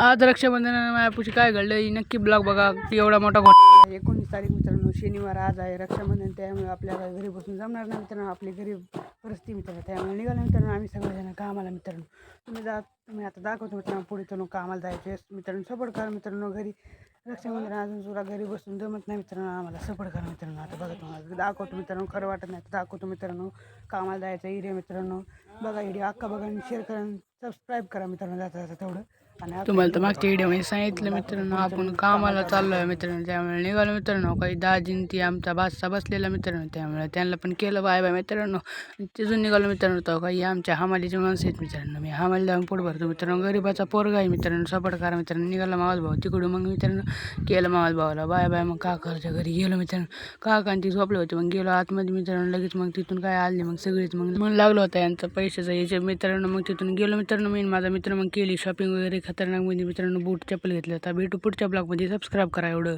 आज रक्षाबंधनाला मायापूरची काय घडलं ही नक्की ब्लॉग बघा. एवढा मोठा घोटाळा. 19 तारीख मित्रांनो, शनिवार आज आहे रक्षाबंधन. त्यामुळे आपल्याला घरी बसून जमणार नाही मित्रांनो, आपली गरीब परिस्थिती मित्रांनो. त्यामुळे निघालं मित्रांनो आम्ही सगळेजण कामाला मित्रांनो. तुम्ही आता दाखवतो मित्रांनो पुढे तो कामाला जायचे मित्रांनो. सपोर्ट करा मित्रांनो. घरी रक्षाबंधन अजून सुद्धा घरी बसून जमत नाही मित्रांनो, आम्हाला सपोर्ट करा मित्रांनो. आता बघा तुम्हाला दाखवतो मित्रांनो, खरं वाटत नाही दाखवतो मित्रांनो. कामाला जायचं एरिया मित्रांनो. बघा व्हिडिओ अक्का बघा आणि शेअर करा, सबस्क्राईब करा मित्रांनो जाता जाता तेवढं. आणि तुम्हाला तर मागच्या व्हिडिओमध्ये सांगितलं मित्रांनो आपण कामाला चाललो आहे मित्रांनो. त्यामुळे निघालो मित्रांनो. काही दाजीन ती आमचा बादशा बसलेला मित्रांनो, त्यामुळे त्यांना पण केलं बाय बाय मित्रांनो. तिथून निघालो मित्रांनो. तर काही आमच्या हमालीचे माणसं आहेत मित्रांनो. मी हमाली जाऊन पोट भरतो मित्रांनो. गरीबाचा पोरगा आहे मित्रांनो, सपोर्ट करा मित्रांनो. निघाला मावस भाऊ तिकडून, मग मित्रांनो केलं मावस भावाला बाय बाय. मग काकाच्या घरी गेलो मित्रांनो. काकांची ती झोपले होते, मग गेलो आतमध्ये मित्रांनो. लगेच मग तिथून काय आले मग सगळेच, मग मन लागलं होतं यांचं पैशाचं याचे मित्रांनो. मग तिथून गेलो मित्रांनो. मी माझा मित्र मग केली शॉपिंग वगैरे खतरनाक म्हणजे मित्रांनो. बूट चप्पल घेतलं. आता भेटू पुढच्या ब्लॉगमध्ये. सबस्क्राईब करा एवढं.